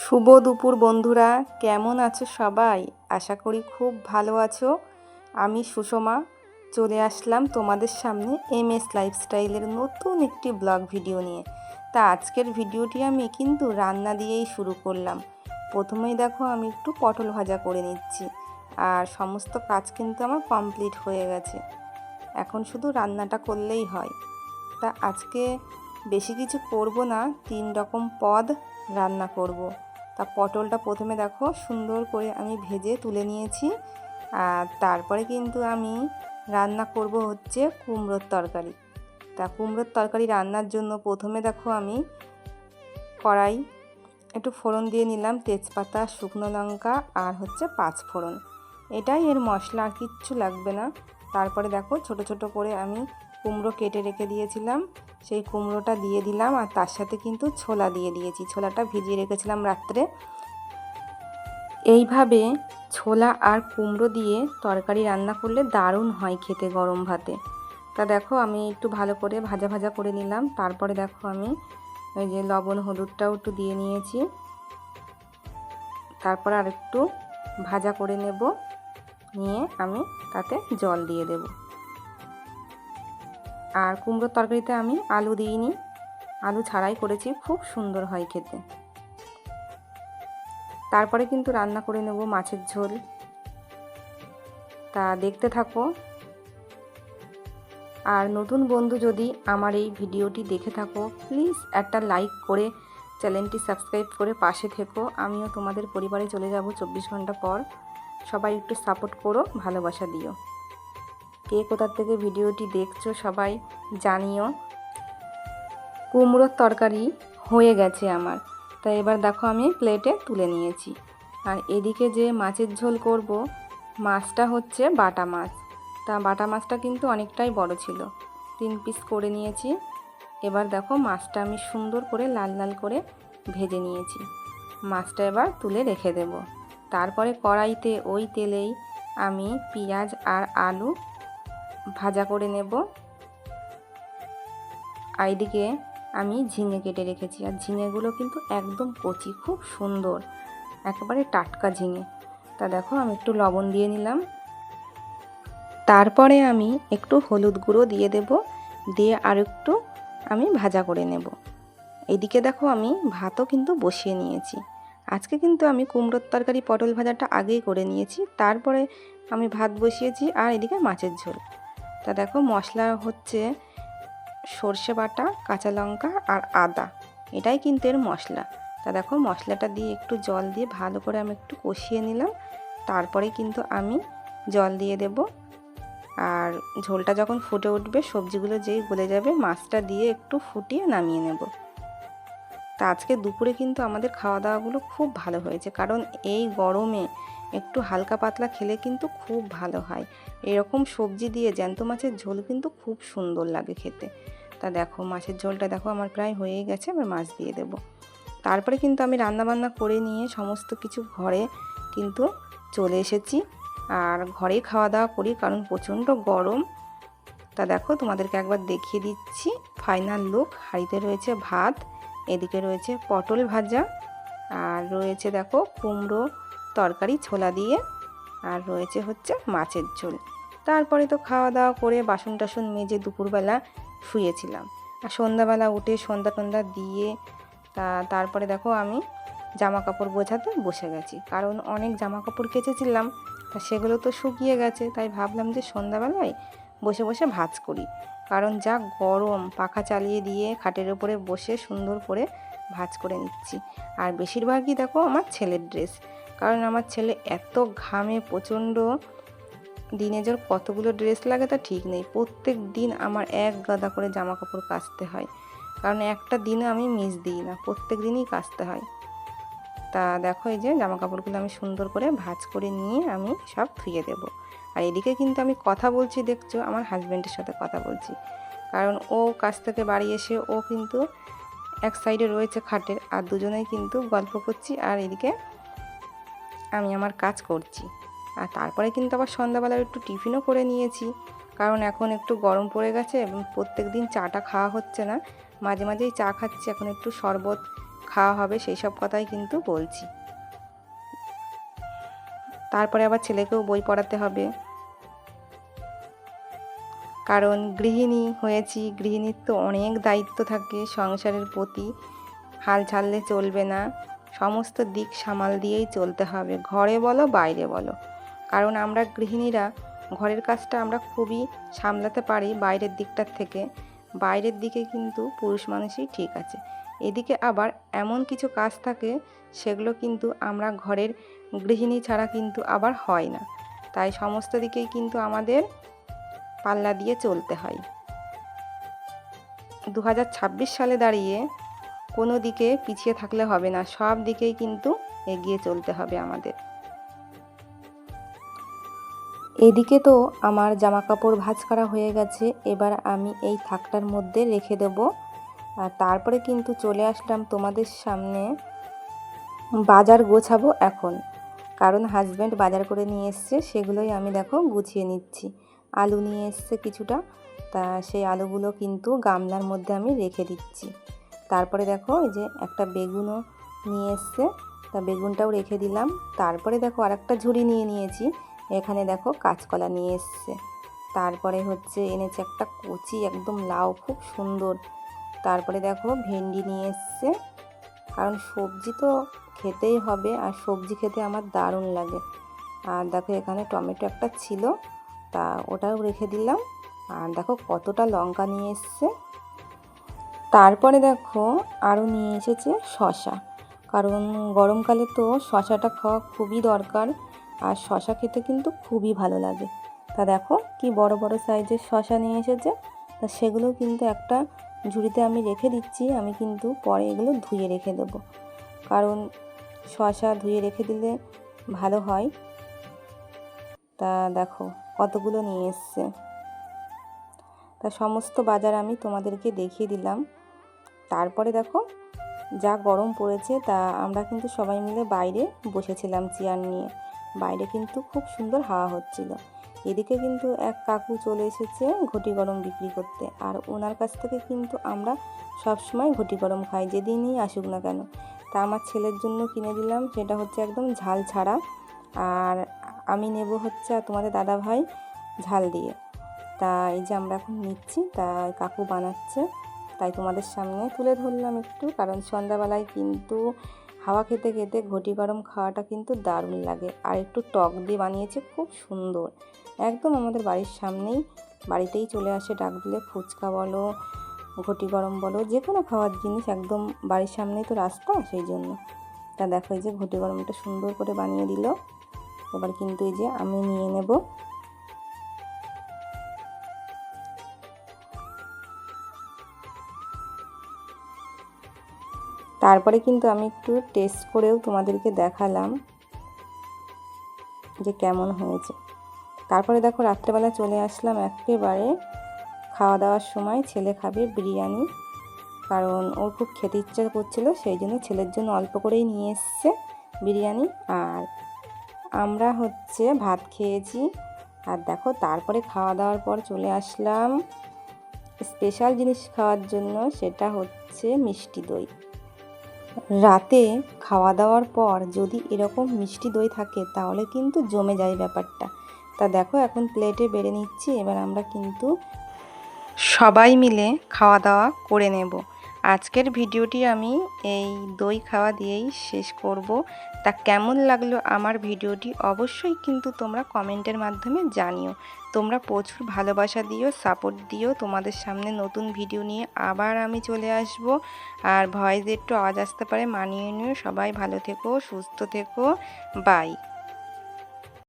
শুভ দুপুর বন্ধুরা, কেমন আছো সবাই? আশা করি খুব ভালো আছো। আমি সুষমা চলে আসলাম তোমাদের সামনে MS লাইফস্টাইলের নতুন একটি ব্লগ ভিডিও নিয়ে। তা আজকের ভিডিওটি আমি কিন্তু রান্না দিয়েই শুরু করলাম। প্রথমেই দেখো আমি একটু পটল ভাজা করে নিচ্ছি, আর সমস্ত কাজ কিন্তু আমার কমপ্লিট হয়ে গেছে। এখন শুধু রান্নাটা করলেই হয়। তা আজকে বেশি কিছু করব না, 3 রকম পদ রান্না করব। তা পটলটা প্রথমে দেখো সুন্দর করে আমি ভেজে তুলে নিয়েছি। আর তারপরে কিন্তু আমি রান্না করব হচ্ছে কুমড়োর তরকারি। তা কুমড়োর তরকারি রান্নার জন্য প্রথমে দেখো আমি কড়াই একটু ফোড়ন দিয়ে নিলাম, তেজপাতা, শুকনো লঙ্কা আর হচ্ছে 5 ফোড়ন। এটাই এর মশলা, আর কিচ্ছু লাগবে না। তারপরে দেখো ছোট ছোট করে আমি কুমড়ো কেটে রেখে দিয়েছিলাম, সেই কুমড়োটা দিয়ে দিলাম। আর তার সাথে কিন্তু ছোলা দিয়ে দিয়েছি, ছোলাটা ভিজিয়ে রেখেছিলাম রাত্রে। এইভাবে ছোলা আর কুমড়ো দিয়ে তরকারি রান্না করলে দারুণ হয় খেতে গরম ভাতে। তা দেখো আমি একটু ভালো করে ভাজা ভাজা করে নিলাম। তারপরে দেখো আমি ওই যে লবণ হলুদটাও একটু দিয়ে নিয়েছি। তারপর আর একটু ভাজা করে নেব, নিয়ে আমি তাতে জল দিয়ে দেব। আর কুমড়োর তরকারিতে আমি আলু দিইনি, আলু ছাড়াই করেছি, খুব সুন্দর হয় খেতে। তারপরে কিন্তু রান্না করে নেব মাছের ঝোল। তা দেখতে থাকো। আর নতুন বন্ধু যদি আমার এই ভিডিওটি দেখে থাকো, প্লিজ একটা লাইক করে চ্যানেলটি সাবস্ক্রাইব করে পাশে থেকো। আমিও তোমাদের পরিবারে চলে যাব 24 ঘন্টা পর। সবাই একটু সাপোর্ট করো, ভালোবাসা দিও। কে কোথা থেকে ভিডিওটি দেখছো সবাই জানিও। কুমড়োর তরকারি হয়ে গেছে আমার। তাই এবার দেখো আমি প্লেটে তুলে নিয়েছি। আর এদিকে যে মাছের ঝোল করব, মাছটা হচ্ছে বাটা মাছ। তা বাটা মাছটা কিন্তু অনেকটাই বড় ছিল, 3 পিস করে নিয়েছি। এবার দেখো মাছটা আমি সুন্দর করে লাল লাল করে ভেজে নিয়েছি। মাছটা এবার তুলে রেখে দেব। তারপরে কড়াইতে ওই তেলেই আমি পেঁয়াজ আর আলু ভাজা করে নেব। আর এদিকে আমি ঝিঙে কেটে রেখেছি, আর ঝিঙেগুলো কিন্তু একদম কচি, খুব সুন্দর, একেবারে টাটকা ঝিঙে। তা দেখো আমি একটু লবণ দিয়ে নিলাম। তারপরে আমি একটু হলুদ গুঁড়ো দিয়ে দেব, দিয়ে আর একটু আমি ভাজা করে নেব। এদিকে দেখো আমি ভাতও কিন্তু বসিয়ে নিয়েছি। আজকে কিন্তু আমি কুমড়োর তরকারি পটল ভাজাটা আগেই করে নিয়েছি, তারপরে আমি ভাত বসিয়েছি। আর এদিকে মাছের ঝোল। তা দেখো মশলা হচ্ছে সর্ষে বাটা, কাঁচা লঙ্কা আর আদা, এটাই কিন্তু এর মশলা। তা দেখো মশলাটা দিয়ে একটু জল দিয়ে ভালো করে আমি একটু কষিয়ে নিলাম। তারপরে কিন্তু আমি জল দিয়ে দেব। আর ঝোলটা যখন ফুটে উঠবে, সবজিগুলো যেই গলে যাবে, মাছটা দিয়ে একটু ফুটিয়ে নামিয়ে নেব। তা আজকে দুপুরে কিন্তু আমাদের খাওয়া দাওয়াগুলো খুব ভালো হয়েছে, কারণ এই গরমে একটু হালকা পাতলা খেলে কিন্তু খুব ভালো হয়। এরকম সবজি দিয়ে জ্যান্ত মাছের ঝোল কিন্তু খুব সুন্দর লাগে খেতে। তা দেখো মাছের ঝোলটা দেখো আমার প্রায় হয়েই গেছে, এবার মাছ দিয়ে দেব। তারপরে কিন্তু আমি রান্নাবান্না করে নিয়ে সমস্ত কিছু ঘরে কিন্তু চলে এসেছি। আর ঘরেই খাওয়া দাওয়া করি, কারণ প্রচণ্ড গরম। তা দেখো তোমাদেরকে একবার দেখিয়ে দিচ্ছি ফাইনাল লুক। হাঁড়িতে রয়েছে ভাত, এদিকে রয়েছে পটল ভাজা, আর রয়েছে দেখো কুমড়ো তরকারি ছোলা দিয়ে, আর রয়েছে হচ্ছে মাছের ঝোল। তারপরে তো খাওয়া দাওয়া করে বাসন টাসন মেজে দুপুরবেলা শুয়েছিলাম। আর সন্ধ্যাবেলা উঠে সন্ধ্যা টন্ধ্যা দিয়ে তারপরে দেখো আমি জামা কাপড় গোছাতে বসে গেছি, কারণ অনেক জামা কাপড় কেচেছিলাম, তা সেগুলো তো শুকিয়ে গেছে। তাই ভাবলাম যে সন্ধ্যাবেলায় বসে বসে ভাঁজ করি, কারণ যা গরম, পাখা চালিয়ে দিয়ে খাটের উপরে বসে সুন্দর করে ভাঁজ করে নিচ্ছি। আর বেশিরভাগই দেখো আমার ছেলের ড্রেস, কারণ আমার ছেলে এত ঘামে প্রচণ্ড, দিনে যার কতগুলো ড্রেস লাগে তা ঠিক নেই। প্রত্যেক দিন আমার এক গাদা করে জামা কাপড় কাচতে হয়, কারণ একটা দিনে আমি মিস দিই না, প্রত্যেক দিনই কাচতে হয়। তা দেখো এই যে জামা কাপড়গুলো আমি সুন্দর করে ভাঁজ করে নিয়ে আমি সব ধুয়ে দেব। আর এদিকে কিন্তু আমি কথা বলছি, দেখছো আমার হাজব্যান্ডের সাথে কথা বলছি, কারণ ও কাজ থেকে বাড়ি এসে ও কিন্তু এক সাইডে রয়েছে খাটের, আর দুজনেই কিন্তু গল্প করছি, আর এদিকে আমি আমার কাজ করছি। আর তারপরে কিন্তু আবার সন্ধ্যাবেলা একটু টিফিনও করে নিয়েছি, কারণ এখন একটু গরম পড়ে গেছে এবং প্রত্যেক দিন চাটা খাওয়া হচ্ছে না, মাঝে মাঝেই চা খাচ্ছি। এখন একটু শরবত খাওয়া হবে সেই সব কথাই কিন্তু বলছি। তারপরে আবার ছেলেকেও বই পড়াতে হবে, কারণ গৃহিণী হয়েছি, গৃহিণীর তো অনেক দায়িত্ব থাকে সংসারের প্রতি, হাল ছাড়লে চলবে না, সমস্ত দিক সামাল দিয়েই চলতে হবে, ঘরে বলো বাইরে বলো। কারণ আমরা গৃহিণীরা ঘরের কাজটা আমরা খুবই সামলাতে পারি বাইরের দিকটার থেকে, বাইরের দিকে কিন্তু পুরুষ মানুষই ঠিক আছে। এদিকে আবার এমন কিছু কাজ থাকে সেগুলো কিন্তু আমরা ঘরের গৃহিণী ছাড়া কিন্তু আবার হয় না, তাই সমস্ত দিকেই কিন্তু আমাদের পাল্লা দিয়ে চলতে হয়। 2026 সালে দাঁড়িয়ে কোনো দিকে পিছিয়ে থাকলে হবে না, সব দিকেই কিন্তু এগিয়ে চলতে হবে আমাদের। এদিকে তো আমার জামা কাপড় ভাঁজ করা হয়ে গেছে, এবার আমি এই থাকটার মধ্যে রেখে দেব। আর তারপরে কিন্তু চলে আসলাম তোমাদের সামনে, বাজার গোছাবো এখন, কারণ হাজব্যান্ড বাজার করে নিয়ে এসছে, সেগুলোই আমি দেখো গুছিয়ে নিচ্ছি। আলু নিয়ে এসছে কিছুটা, তা সেই আলুগুলো কিন্তু গামলার মধ্যে আমি রেখে দিচ্ছি। তারপরে দেখো এই যে একটা বেগুনও নিয়ে এসছে, তা বেগুনটাও রেখে দিলাম। তারপরে দেখো আরেকটা ঝুড়ি নিয়ে নিয়েছি, এখানে দেখো কাঁচকলা নিয়ে এসছে। তারপরে হচ্ছে এনেছে একটা কচি একদম লাউ, খুব সুন্দর। তারপরে দেখো ভেন্ডি নিয়ে এসছে, কারণ সবজি তো খেতেই হবে, আর সবজি খেতে আমার দারুণ লাগে। আর দেখো এখানে টমেটো একটা ছিল, তা ওটাও রেখে দিলাম। আর দেখো কতটা লঙ্কা নিয়ে এসছে। তারপরে দেখো আরও নিয়ে এসেছে শসা, কারণ গরমকালে তো শসাটা খাওয়া খুবই দরকার, আর শসা খেতে কিন্তু খুবই ভালো লাগে। তা দেখো কি বড় বড় সাইজের শসা নিয়ে এসেছে, তা সেগুলো কিন্তু একটা ঝুড়িতে আমি রেখে দিচ্ছি। আমি কিন্তু পরে এগুলো ধুয়ে রেখে দেবো, কারণ শসা ধুয়ে রেখে দিলে ভালো হয়। তা দেখো কতগুলো নিয়ে এসছে, তা সমস্ত বাজার আমি তোমাদেরকে দেখিয়ে দিলাম। তারপরে দেখো যা গরম পড়েছে, তা আমরা কিন্তু সবাই মিলে বাইরে বসেছিলাম চেয়ার নিয়ে, বাইরে কিন্তু খুব সুন্দর হাওয়া হচ্ছিল। এদিকে কিন্তু এক কাকু চলে এসেছে ঘটি গরম বিক্রি করতে, আর ওনার কাছ থেকে কিন্তু আমরা সবসময় ঘটি গরম খাই, যেদিনই আসুক না কেন। তা আমার ছেলের জন্য কিনে দিলাম, সেটা হচ্ছে একদম ঝাল ছাড়া, আর আমি নেব হচ্ছে তোমাদের দাদা ভাই ঝাল দিয়ে। তা এই যে আমরা এখন নিচ্ছি, তা কাকু বানাচ্ছে, তাই তোমাদের সামনে তুলে ধরলাম একটু, কারণ সন্ধ্যাবেলায় কিন্তু হাওয়া খেতে খেতে ঘটি গরম খাওয়াটা কিন্তু দারুণ লাগে। আর একটু টক দিয়ে বানিয়েছে, খুব সুন্দর, একদম আমাদের বাড়ির সামনেই, বাড়িতেই চলে আসে ডাক দিলে। ফুচকা বলো, ঘটি গরম বলো, যে কোনো খাওয়ার জিনিস একদম বাড়ির সামনেই তো রাস্তা, সেই জন্য। তা দেখো এই যে ঘটি গরমটা সুন্দর করে বানিয়ে দিল। এবার কিন্তু এই যে আমি নিয়ে নেব। তারপরে কিন্তু আমি একটু টেস্ট করেও তোমাদেরকে দেখালাম যে কেমন হয়েছে। তারপরে দেখো রাত্রেবেলা চলে আসলাম একেবারে খাওয়া দাওয়ার সময়। ছেলে খাবে বিরিয়ানি, কারণ ওর খুব খেতে ইচ্ছা করছিল, সেই জন্য ছেলের জন্য অল্প করেই নিয়ে এসছে বিরিয়ানি। আর আমরা হচ্ছে ভাত খেয়েছি। আর দেখো তারপরে খাওয়া দাওয়ার পর চলে আসলাম স্পেশাল জিনিস খাওয়ার জন্য, সেটা হচ্ছে মিষ্টি দই। রাতে খাওয়া দাওয়ার পর যদি এরকম মিষ্টি দই থাকে তাহলে কিন্তু জমে যায় ব্যাপারটা। তা দেখো এখন প্লেটে বেড়ে নিচ্ছি, এবার আমরা কিন্তু সবাই মিলে খাওয়া দাওয়া করে নেব। আজকের ভিডিওটি আমি এই দই খাওয়া দিয়েই শেষ করব। তা কেমন লাগলো আমার ভিডিওটি অবশ্যই কিন্তু তোমরা কমেন্টের মাধ্যমে জানিও। তোমরা প্রচুর ভালোবাসা দিও, সাপোর্ট দিও। তোমাদের সামনে নতুন ভিডিও নিয়ে আবার আমি চলে আসব। আর ভয়েসে একটু আওয়াজ আসতে পারে, মানিয়ে নিও। সবাই ভালো থেকো, সুস্থ থেকো, বাই।